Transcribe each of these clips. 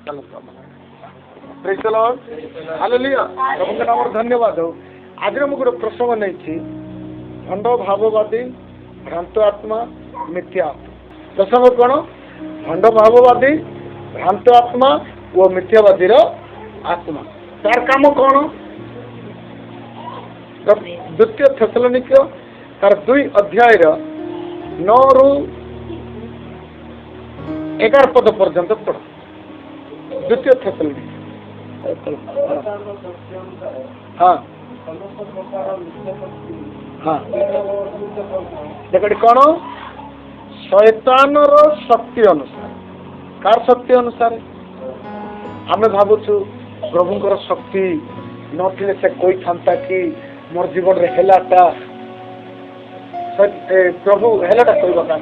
चलो praise the Lord hallelujah प्रभु के नाम धन्यवाद हो आज मु गोटे प्रसंग नहीं भंड भाववादी भ्रांत आत्मा मिथ्या प्रसंग कौन भंड भाववादी भ्रांत आत्मा वो मिथ्यावादी आत्मा तार काम कौन द्वितीय थेसलोनिक तार 2 अध्याय 9 ରୁ 11 पद पर्यंत पढ़ द्वितीय थेसलोनिक हाँ हाँ देखो कौन शैतान शक्ति अनुसार कार शक्ति अनुसार आमे भावुछु प्रभुंकर शक्ति नथिले से कोई था कि मोर जीवन रे हेलाटा प्रभु हेलाटा कहवा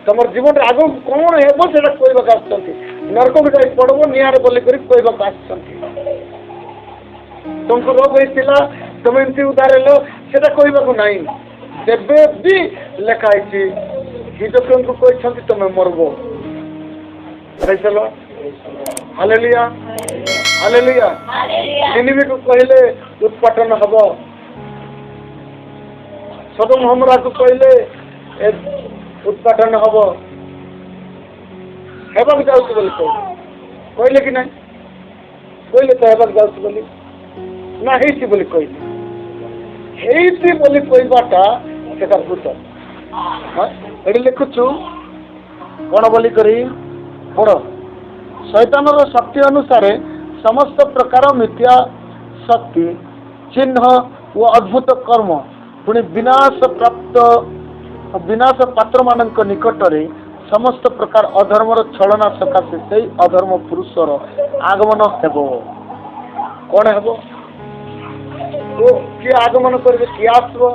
तुम जीवन रे आगो कौन हेबो सेटा कहवा नरक भी जाई पड़बो निआरे बोली करी कहवा तुमको रोग होइतिला तुम एमती उदार लो सेटा कहवा नहीं जेबे भी लेखाई हिजों को कहते तुम मरबो चलो हालेलुया हालेलुया निनिवे को कहले उत्पाटन हब सदम हमरा को कहले उत्पाटन हब हेबाक जाउछ बोली कहले कि नहीं कहले तो हेबाक जाउछ बोली ना हेती बोली कहले हेती बोली कहबाटा सेटा भूत एडी लिखुछु कौन बोली करी पढ़ शैतान शक्ति अनुसार समस्त प्रकार मिथ्या शक्ति चिन्ह व अद्भुत कर्म पुणी विनाश पात्र मानक निकट रे समस्त प्रकार अधर्मर छलना सकाशे से अधर्म पुरुषर आगमन हेबो कौन हेबो तो किए आगमन करिवे किए आसबो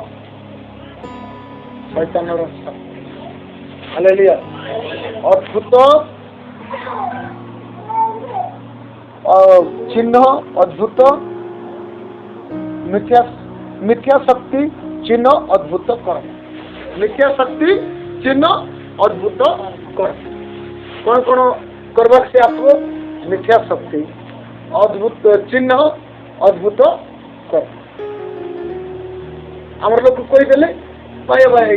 शैतान हालेलुया अद्भुत चिन्ह अद्भुत मिथ्या शक्ति चिन्ह अद्भुत कर्म मिथ्या शक्ति चिन्ह अद्भुत कर्म कौन कौन करवा से आपको मिथ्या शक्ति अद्भुत चिन्ह अद्भुत कर्म आम लोग कहीदेले पाया बाया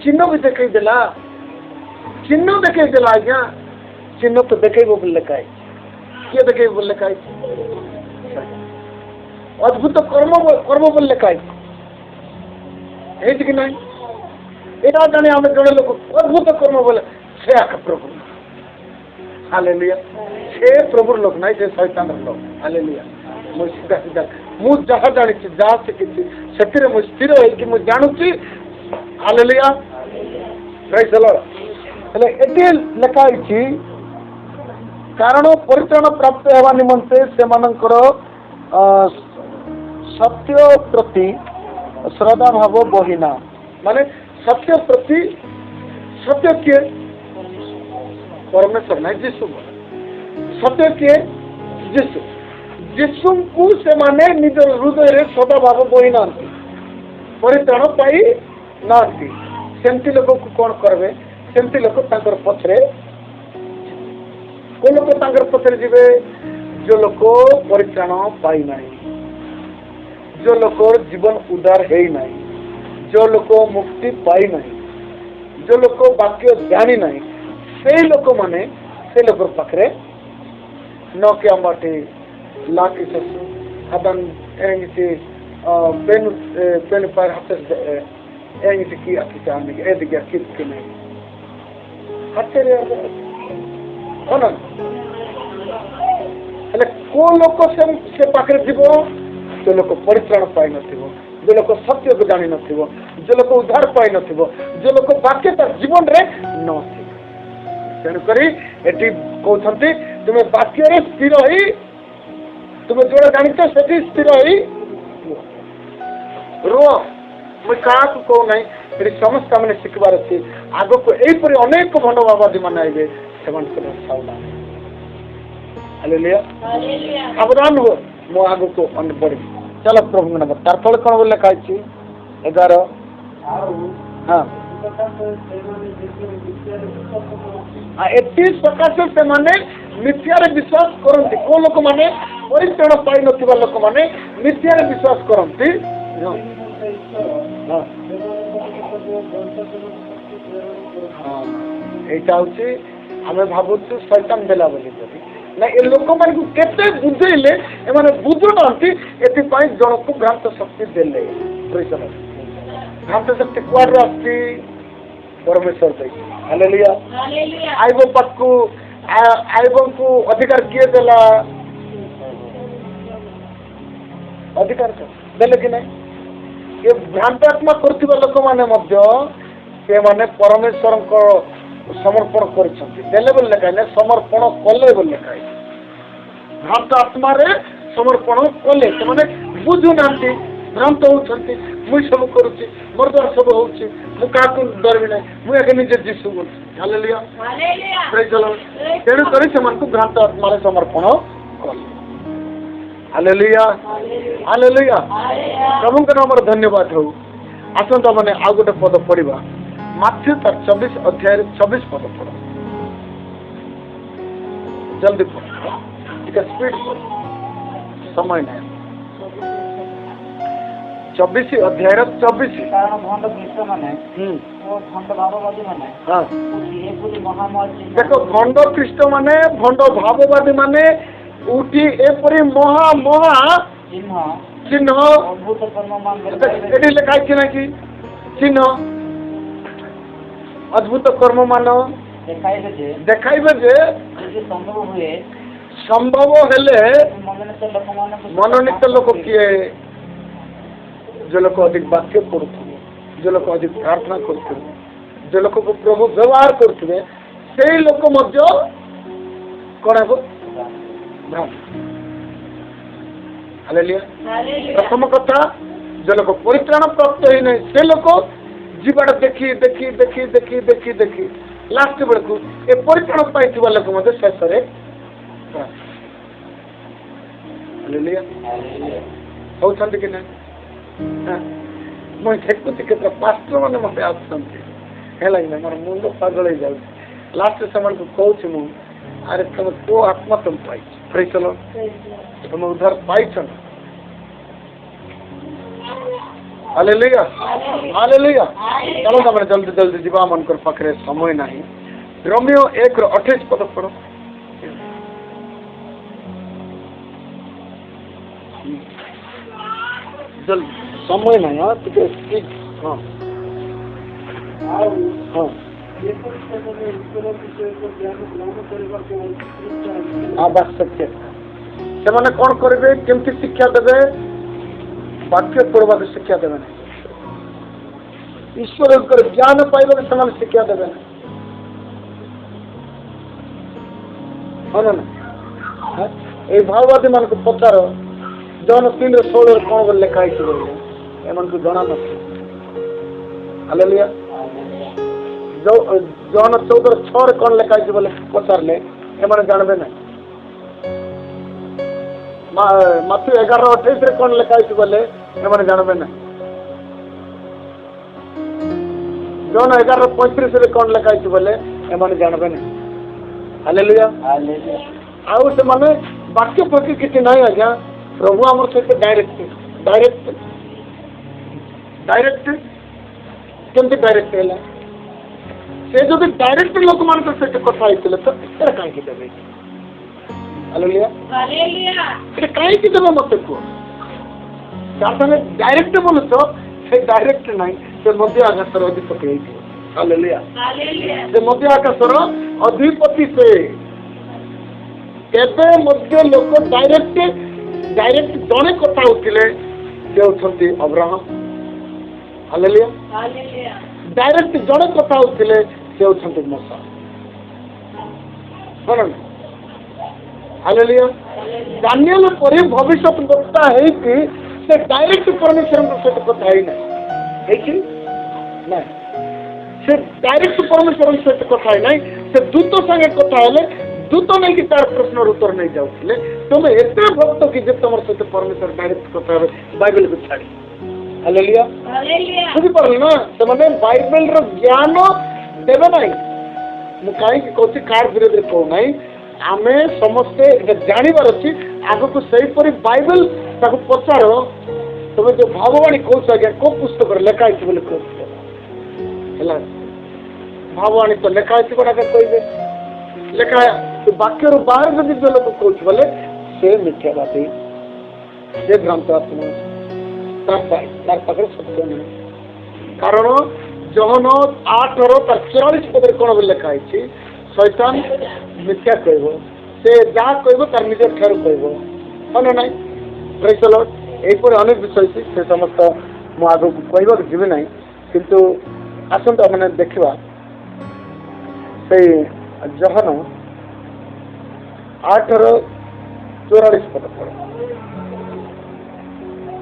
चिन्ह भी देखला चिन्ह देखला आज्ञा चिन्ह तो देखेबो बोल लिखाई किए देखेबो बोल लिखाई अद्भुत कर्म बोल लिखाई है कि नहीं एटा जाने आम जड़े लोग अद्भुत कर्म बोले से आख प्रभु हालेलुया से प्रभु लोग नहीं से शैतान लोग हालेलुया मु सीधा सीधा मु जहाँ जानी जहाँ शिखी से मु स्थिर है मु जानूची हालेलुया प्रेज द लॉर्ड हेले एटी लिखाई कारण परित्राण प्राप्त हेबा निमंते से मानकर सत्य प्रति श्रद्धा भाव बहिना माने सत्य प्रति सत्य किए परमेश्वर नहीं जीशु सत्य किए जीशु जीशु को से माने निज हृदय रे सदा भाव बहिना परित्राण पाई नांती सेमती लोक को कौन करबे सेमती लोक तांकर पछरे को लोक तांकर पछरे जीवे जो लोक परित्राण पाई नहीं जो लोक जीवन उदार है नहीं जो लोक मुक्ति पाई नहीं जो लोक वाक्य जानी नहीं से लोक माने से लोक पाखरे न के अंबाटे लाकी ससु हदन एंगिसे पेन पर हाथ एंगिसे की आखि चाहने के एद गया कित के नहीं हत्ते रे कोन हेले को लोक से पाखरे जीवो जो लोक परित्राण पाई नथिबो जो लोक सत्य को जानी नथिबो जो लोक उद्धार पाई नथिबो जो लोक वाक्य तार जीवन रे न तेणु करी एटी कहते तुम्हें वाक्य रे स्थिर होई तुम्हें जोड़ा जानित सेठी स्थिर होई रो मुझे क्या कहो ना ये समस्त मैंने शिखबार अच्छे आग को यहीपर अनेक भंडवादी मैंने आए से सावधान हालेलुया सावधान हो मो आग को बढ़ी चलो प्रभु नंबर तार फल कौन बोले लिखा 11 हाँ एति सकाशे से माने मिथ्यारे विश्वास करती को लोक माने परित्राण पाई नथिबा लोक माने मिथ्यारे विश्वास करती এইটা হচ্ছে আমি ভাবুଛୁ শয়তান দেলা বলি না ଏ ଲୋକମାନଙ୍କୁ କେତେ ବୁଝେଇଲେ ଏମାନେ ବୁଝୁନାହାନ୍ତି ଏଥିପାଇଁ ଜଣକୁ ଭ୍ରାନ୍ତ ଶକ୍ତି ଦେଲେ ଭ୍ରାନ୍ତ ଶକ୍ତି କୁଆଡୁ ଆସୁଛି ପରମେଶ୍ୱର ଦେଇଛି ହାଲେଲୁୟା ଆଇବ ପାଖକୁ ଆଇବଙ୍କୁ ଅଧିକାର କିଏ ଦେଲା ଅଧିକାର ଦେଲେ କି ନାହିଁ ଏ ଭ୍ରାନ୍ତ ଆତ୍ମା କରୁଥିବା ଲୋକମାନେ ମଧ୍ୟ ସେମାନେ ପରମେଶ୍ୱରଙ୍କ ସମର୍ପଣ କରିଛନ୍ତି ଦେଲେ ବୋଲି ଲେଖା ନାହିଁ ସମର୍ପଣ କଲେ ବୋଲି ଲେଖା ହେଇଛି ଭ୍ରାନ୍ତ ଆତ୍ମାରେ ସମର୍ପଣ କଲେ ସେମାନେ ବୁଝୁନାହାନ୍ତି ଭ୍ରାନ୍ତ ହଉଛନ୍ତି ମୁଇଁ ସବୁ କରୁଛି ମୋର ଦ୍ୱାରା ସବୁ ହଉଛି ମୁଁ କାହାକୁ ଡରିବି ନାହିଁ ମୁଁ ଆଗେ ନିଜେ ଯୀଶୁ କରୁଛି ହାଲେଲୁୟା ତେଣୁ କରି ସେମାନଙ୍କୁ ଭ୍ରାନ୍ତ ଆତ୍ମାରେ ସମର୍ପଣ କଲେ ହାଲେଲୁୟା ହାଲେଲୁୟା ପ୍ରଭୁଙ୍କ ନାମରେ ଧନ୍ୟବାଦ ହଉ ଆସନ୍ତୁ ମାନେ ଆଉ ଗୋଟେ ପଦ ପଢିବା माथ्यू 24 अध्याय 24 पद पढ़ जल्दी पढ़ स्पीड समय नहीं 24 अध्याय 24 कारण भंड ख्रीष्ट माने भंड भाववादी माने हां एपुरी महामारी देखो भंड ख्रीष्ट माने भंड भाववादी माने उठी एपुरी महा महा चिन्ह चिन्ह अद्भुत कर्म मान एडी लिखा है ना कि चिन्ह अद्भुत कर्म मान देखाइबे जे संभव हेले मनोनीत लोक किए जो लोग अधिक वाक्य पढ़ुवे जो लोग अधिक प्रार्थना करते जो लोग को प्रभु व्यवहार करते से लोक कौन है हालेलुया प्रथम कथा जो लोग परित्राण प्राप्त ही नहीं से लोक जीवाटा देखी देखी देखी देखी देखी देखी लास्ट बेलू ए परित्राण पाई लोक शेष होती कि ना मुझे देखुची के पास्टर मैंने मत आसर मुंड पागल हो जाए लास्ट से कहूँ अरे तुम को आत्मा तुम पाई चलो तुम उद्धार पाई हालेलुया हालेलुया चलो मैंने जल्दी जल्दी जीवा मनकर पाखे समय ना रोमियो 1:28 पद पढ़ो जल्दी समय ना हाँ हाँ हाँ बस सत्य से कौन करेंगे केमती शिक्षा देवे वाक्य पढ़वा शिक्षा देवे ईश्वर ज्ञान पाइबा से शिक्षा देवे हाँ ना ये भाववादी मान को पचार जौन 3:16 कौन लिखाई एम जना न हालेलुया जौन 14:6 कौन लिखाई बोले पचारे एम जानबे ना माथ्यू 11:28 कौन लिखाई बोले एम जानबे ना जौन 11:35 कौन लिखाई बोले एम जानबे ना हालेलुया आउ से माने वाक्य पक्की किसी नहीं आज्ञा प्रभु आम सहित डायरेक्ट डायरेक्ट डायरेक्ट केमती डायरेक्ट है से जो डायरेक्ट लोक मान सहित कथा होते तो कहीं देवे हालेलुया कहीं देवे मत कह संगे डायरेक्ट बोलुच से डायरेक्ट नहीं से मध्य आकाशर अधिपति हालेलुया से मध्य आकाशर अधिपति से केबे मध्य लोक डायरेक्ट डायरेक्ट जड़े कथा होते से अब्राहम हालेलुया डायरेक्ट जड़े कथा होते से मूसा हालेलुया दानिएल पर भविष्य वक्ता है कि से डायरेक्ट परमेश्वर सहित कथा ही ना से डायरेक्ट परमेश्वर सहित कथा ही ना से दूत संगे कथा है दूत नहीं कि तार प्रश्न उत्तर नहीं जाऊे तुम एत भक्त कि तुम सहित परमेश्वर डायरेक्ट कथा बाइबल को छाड़ी हालेलुया बुझिपारे ना से बाइबल ज्ञान देवे ना मु कहीं कौन कार विरोध कहूना आम समस्ते जानवर अच्छी आग को सहीपरी बाइबल ताको पचार तुम जो भाववाणी कौच आज्ञा कौ पुस्तक लेखाई बोले कह भाववाणी तो लेखाई कहे लेखा वाक्यर बाहर जब जो लोग कौच बोले से मिथ्यावादी से भ्रांतात्मा तार पाखे सत्य नहीं कारण जहन 8:44 पदर कौन बोले लिखाई शैतान मिथ्या कह से जहाँ कह तार निज ठार कह हाँ ना प्रेज द लॉर्ड यहीपर अनेक विषय से समस्त मुझे आग कहवाक जीवी ना किंतु आसत मैंने देखा से जहन 8:44 पद पढ़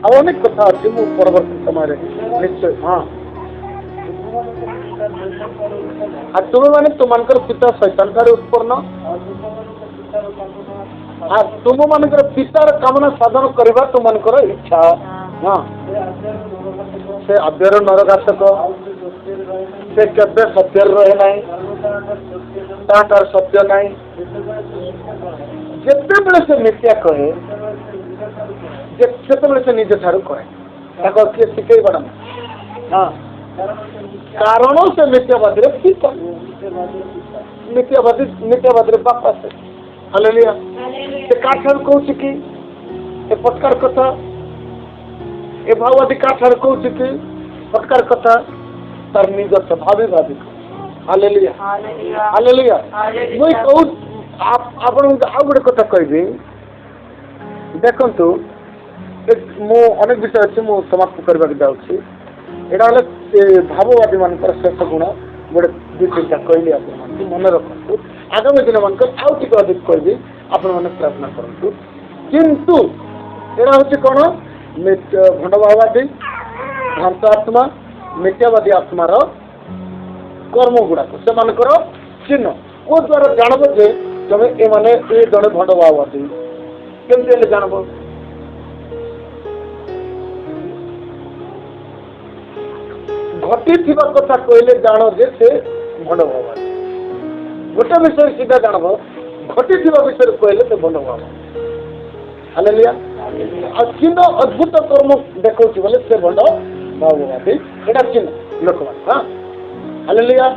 अनेक कथा अच्छी मु परवर्ती समय निश्चय हाँ तुम्हें माने तुमकर पिता शैतान ठारे उत्पन्न तुम मानकर पितार कामना साधन करवा तुमकर इच्छा हाँ से अव्यर नरघातक से केबे सत्य रहे ना तार सत्य ना जिते बड़े से मिथ्या कहे जिते से निज ठार कहे किए शिखे बड़ा हाँ कारण से मिथ्यावादी पिता मिथ्यावादी बापा से हालेलुया से काठार कौच कि पटकार कथा ए भाववादी काठार कौच कि पटकार कथा तार निज भावी भावी हालेलुया हालेलुया मुई कहू आपण आ गोटे कथा कहबी देखंतु मु अनेक विषय अच्छे मु समाप्त करबा जाउछि एटा हले भाववादी मानकर शेष गुण गोटे दुई तीन कहली आप मन रखु आगामी दिन मान आउ टे अधिक कहबी आपण मैंने प्रार्थना करूँ किंतु एटा हूँ कौन भंडभाववादी भ्रांत आत्मा मिथ्यावादी आत्मार कर्म गुड़ाक से चिन्ह को द्वारा जानब जे तुम ये जड़े भंडभाववादी केमती जानब घटी थिबा कथा कहले जान जे से भंडभाववादी गोटे विषय सीधा जानब घटी थिबा विषय कहले से भंडभाववादी हालेलुया चिन्ह अद्भुत कर्म देखौ बोले से भंडभाववादी एटा चिन्ह लोक हाँ हालेलुया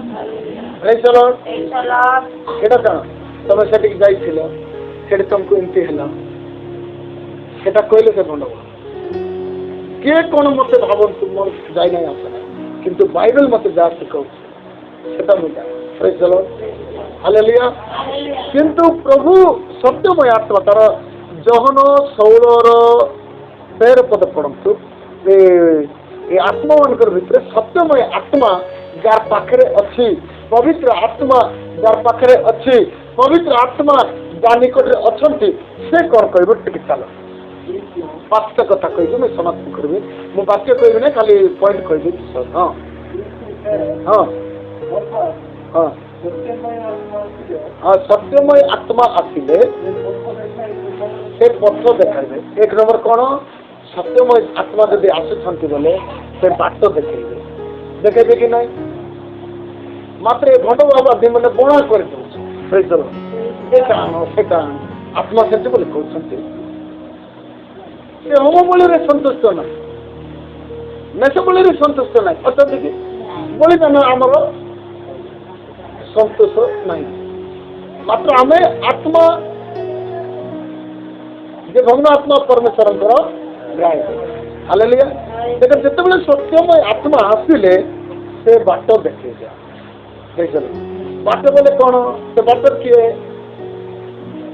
प्रेज द लॉर्ड एटा जान तुम सेठी जाइथिलो सेठी तुमको एमती हला सेटा कहले से भंडभाववादी किए कौन मत भावन तुम जाई नहीं आसना किंतु बाइबल मत जा सिखाऊ सेटा मुझे प्रेज द लॉर्ड हालेलुया किंतु प्रभु सत्यमय आत्मा तार जहन 16 पद पढ़ु ये आत्मा मानकर भितर सत्यमय आत्मा जार पाखरे अच्छी पवित्र आत्मा जार पाखरे अच्छी पवित्र आत्मा जा निकट अच्छी से कौन कह टिके चल 5टा कथा कह मैं समाप्त करी मु वाक्य कहबी ना खाली पॉइंट कह हाँ हाँ हाँ हाँ सत्यमय आत्मा आसिले से पथ देखाइबे एक नंबर कौन सत्यमय आत्मा जब आसुंट बोले से बाट देखेबे कि नहीं मात्र भंडभाववादी मैंने बणा कर आत्मा से बोले कहते होम बलि संतुष्ट ना नेश बलि संतुष्ट ना अच्छा कि बलिदान आमर संतोष नहीं मात्र आम आत्मा जे भग्न आत्मा परमेश्वर ग्राह्य हालेलुया देखो जिते सत्यमय आत्मा आसिले से बाट देखे बाट बोले कौन से बाट किए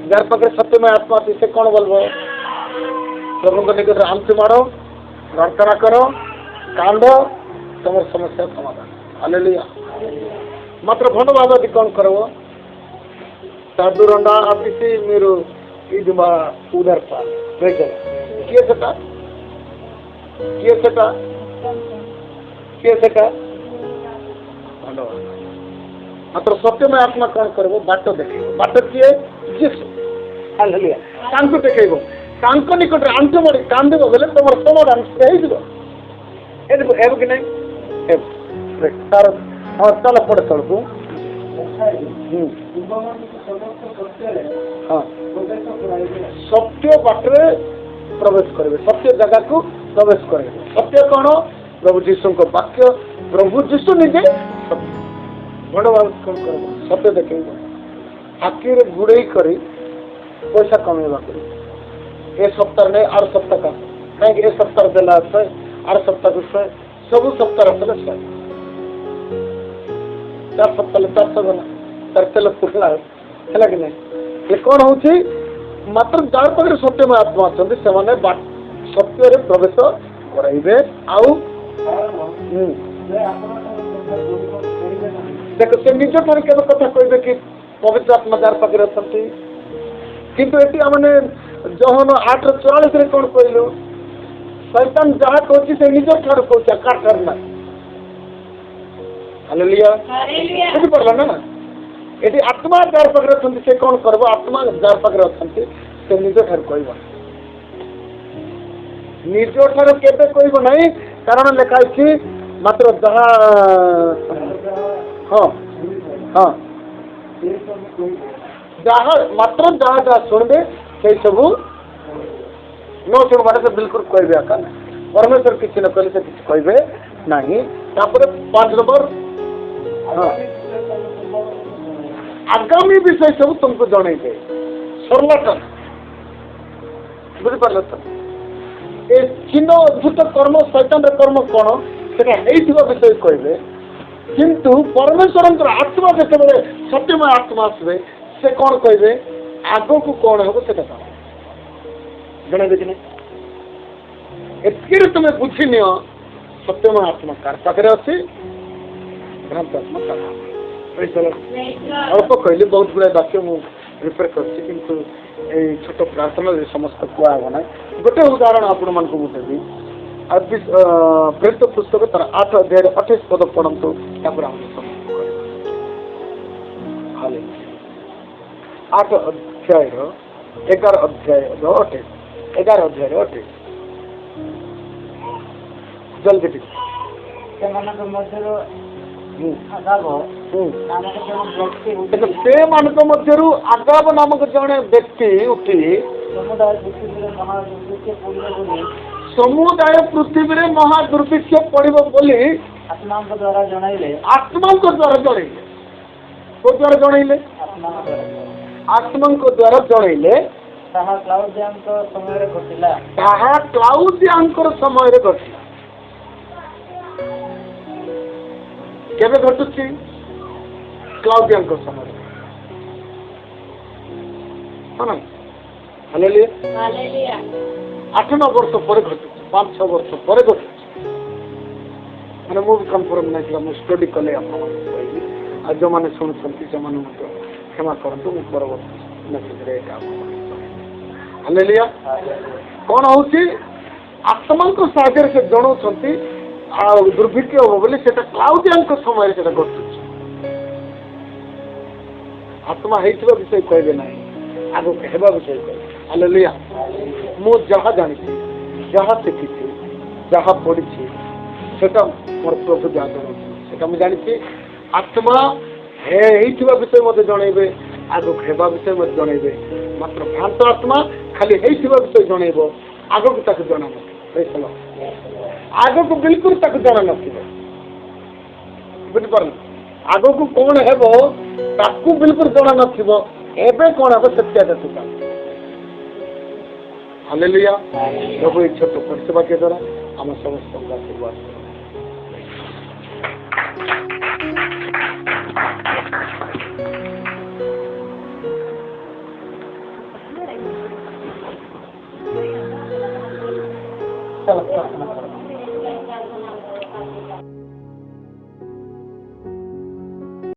जार पाखे सत्यमय आत्मा से कौन बोलबो प्रभु निकट आंसू मारो प्रार्थना करो कांद तुम समस्या समाधान हालेलुया मात्र भंडभाववादी कौन करबो साधुरंडा आपिसी मेरू इदमा उधर पा किए सेटा मात्र सत्यमय आत्मा कौन करबो बाट देखे बाट किए जीसु हालेलुया तांको देखेबो तांको निकट आंटू मारी कांदब बोले तुम समाधान से ହେବ କି ନାହିଁ ହେବ ତାର ହଁ ଚାଲ ପଡ଼େ ତଳକୁ ହଁ ସତ୍ୟ ବାଟରେ ପ୍ରବେଶ କରିବେ ସତ୍ୟ ଜାଗାକୁ ପ୍ରବେଶ କରିବେ ସତ୍ୟ କ'ଣ ପ୍ରଭୁ ଯୀଶୁଙ୍କ ବାକ୍ୟ ପ୍ରଭୁ ଯୀଶୁ ନିଜେ ସତ୍ୟ ବଡ଼ ଭାବରେ କ'ଣ କରିବ ସତ୍ୟ ଦେଖେଇବ ଆଖିରେ ଗୁଡ଼େଇ କରି ପଇସା କମେଇବା କରି ଏ ସପ୍ତାହ ନେଇ ଆର ସପ୍ତାହ କାହିଁକି ଏ ସପ୍ତାହ ଦେଲା 100 ଆର ସପ୍ତାହକୁ 100 ସବୁ ସପ୍ତାହ ଦେଲେ 100 ଚାର ସପ୍ତାହ 400 ଗଲା ତାର ତେଲ ପୁରିଲା ହେଲା କି ନାହିଁ ଏ କ'ଣ ହେଉଛି ମାତ୍ର ଯାହାର ପାଖରେ ସତ୍ୟମୟ ଆତ୍ମା ଅଛନ୍ତି ସେମାନେ ସତ୍ୟରେ ପ୍ରବେଶ କରାଇବେ ଆଉ ଦେଖ ସେ ନିଜ ଠାରୁ କେବେ କଥା କହିବେ କି ପବିତ୍ର ଆତ୍ମା ଯାହାର ପାଖରେ ଅଛନ୍ତି କିନ୍ତୁ ଏଠି ଆମେ ଜହନ 8:44 କ'ଣ କହିଲୁ ଶୈତାନ ଯାହା କହୁଛି ସେ ନିଜ ଠାରୁ କହୁଛି କାହା ଠାରୁ ନାହିଁ ହାଲେଲୁୟା ବୁଝିପାରିଲ ନା ଏଠି ଆତ୍ମା ଯାହାର ପାଖରେ ଅଛନ୍ତି ସେ କ'ଣ କରିବ ଆତ୍ମା ଯାହାର ପାଖରେ ଅଛନ୍ତି ସେ ନିଜ ଠାରୁ କହିବ ନିଜ ଠାରୁ କେବେ କହିବ ନାହିଁ କାରଣ ଲେଖା ହେଇଛି ମାତ୍ର ଯାହା ହଁ ହଁ ଯାହା ମାତ୍ର ଯାହା ଯାହା ଶୁଣିବେ ସେଇ ସବୁ ନ ଶୁଣିବାରେ ସେ ବିଲକୁଲ କହିବେ ଆକା ପରମେଶ୍ୱର କିଛି ନ କହିଲେ ସେ କିଛି କହିବେ ନାହିଁ ତାପରେ 5 ନମ୍ବର ହଁ ଆଗାମୀ ବିଷୟ ସବୁ ତୁମକୁ ଜଣେଇବେ ସର୍ଲଟନ ବୁଝିପାରିଲ ତ ଏ ଚିହ୍ନ ଅଦ୍ଭୁତ କର୍ମ ଶୈତାନର କର୍ମ କ'ଣ ସେଟା ହେଇଥିବା ବିଷୟ କହିବେ କିନ୍ତୁ ପରମେଶ୍ୱରଙ୍କର ଆତ୍ମା ଯେତେବେଳେ ସତ୍ୟମୟ ଆତ୍ମା ଆସିବେ ସେ କ'ଣ କହିବେ ଆଗକୁ କ'ଣ ହେବ ସେଟା ଜଣେଇବେ କି ନାହିଁ ଏତିକିରେ ତୁମେ ବୁଝିନିଅ ସତ୍ୟମୟ ଆତ୍ମା କାହାର ପାଖରେ ଅଛି ଭ୍ରାନ୍ତ ଆତ୍ମା କାହାର ଅଳ୍ପ କହିଲି ବହୁତ ଗୁଡ଼ାଏ ବାକ୍ୟ ମୁଁ ପ୍ରିପେୟାର କରିଛି କିନ୍ତୁ ଏଇ ଛୋଟ ପ୍ରାର୍ଥନାରେ ସମସ୍ତ କୁହା ହେବ ନାହିଁ ଗୋଟେ ଉଦାହରଣ ଆପଣମାନଙ୍କୁ ମୁଁ ଦେବି ପ୍ରେରିତ ପୁସ୍ତକ ତାର 8 ଅଧ୍ୟାୟରେ 28 ପଦ ପଢ଼ନ୍ତୁ ତାପରେ ଆମେ ସମସ୍ତ କରିବା 8 ଅଧ୍ୟାୟର 11 ଅଧ୍ୟାୟର 28 ଜଲ୍ଦି ଟିକେ ସେମାନଙ୍କ ମଧ୍ୟରୁ ସେମାନଙ୍କ ମଧ୍ୟରୁ ଆଗାବ ନାମକ ଜଣେ ବ୍ୟକ୍ତି ଉଠି ସମୁଦାୟ ପୃଥିବୀରେ ମହା ଦୁର୍ଭିକ୍ଷ ପଡ଼ିବ ବୋଲି ଆତ୍ମାଙ୍କ ଦ୍ୱାରା ଜଣାଇଲେ କୋଉ ଦ୍ୱାରା ଜଣାଇଲେ ଆତ୍ମାଙ୍କ ଦ୍ୱାରା ଜଣାଇଲେ ତାହା କ୍ଲାଉଦିଆଙ୍କ ସମୟରେ ଘଟିଲା କେବେ ଘଟୁଛି କ୍ଲାଉଦିଆଙ୍କ ସମୟରେ ହାଲେଲୁୟା 8-9 ବର୍ଷ ପରେ ଘଟୁଛି 5-6 ବର୍ଷ ପରେ ଘଟୁଛି ମାନେ ମୁଁ ବି କନଫର୍ମ ନାଇଥିଲା ମୁଁ ଷ୍ଟଡି କଲେ ଆପଣମାନଙ୍କୁ କହିବି ଆଉ ଯେଉଁମାନେ ଶୁଣୁଛନ୍ତି ସେମାନେ ମଧ୍ୟ କ୍ଷମା କରନ୍ତୁ ମୁଁ ପରବର୍ତ୍ତୀ ମେସେଜରେ ଏଇଟା ଆପଣମାନଙ୍କୁ ହାଲେଲୁୟା କ'ଣ ହେଉଛି ଆତ୍ମାଙ୍କ ସାହାଯ୍ୟରେ ସେ ଜଣାଉଛନ୍ତି ଆଉ ଦୁର୍ଭିକ୍ଷ ହବ ବୋଲି ସେଟା କ୍ଲାଉଦିଆଙ୍କ ସମୟରେ ସେଟା ଘଟୁଛି ଆତ୍ମା ହେଇଥିବା ବିଷୟ କହିବେ ନାହିଁ ଆଗକୁ ହେବା ବିଷୟ କହିବେ ହାଲେଲୁୟା ମୁଁ ଯାହା ଜାଣିଛି ଯାହା ଶିଖିଛି ଯାହା ପଢ଼ିଛି ସେଟା ମୋର ପ୍ରଭୁ ଯାହା ଜଣାଉଛି ସେଟା ମୁଁ ଜାଣିଛି ଆତ୍ମା ହେଇଥିବା ବିଷୟ ମୋତେ ଜଣେଇବେ ଆଗକୁ ହେବା ବିଷୟ ମୋତେ ଜଣେଇବେ ମାତ୍ର ଭ୍ରାନ୍ତ ଆତ୍ମା ଖାଲି ହେଇଥିବା ବିଷୟ ଜଣେଇବ ଆଗକୁ ତାକୁ ଜଣା ନଥିବ ଆଗକୁ ବିଲକୁଲ ତାକୁ ଜଣା ନଥିବ ବୁଝିପାରିଲ ଆଗକୁ କ'ଣ ହେବ ତାକୁ ବିଲକୁଲ ଜଣା ନଥିବ ଏବେ କ'ଣ ହେବ ସେତିକି ଦେଖୁଥା ହାଲେଲୁୟା ପ୍ରଭୁ ଏଇ ଛୋଟ ପରିସେବାକ୍ୟ ଦ୍ୱାରା ଆମ ସମସ୍ତଙ୍କୁ ଆଶୀର୍ବାଦ ଚାଲ ପ୍ରାର୍ଥନା କର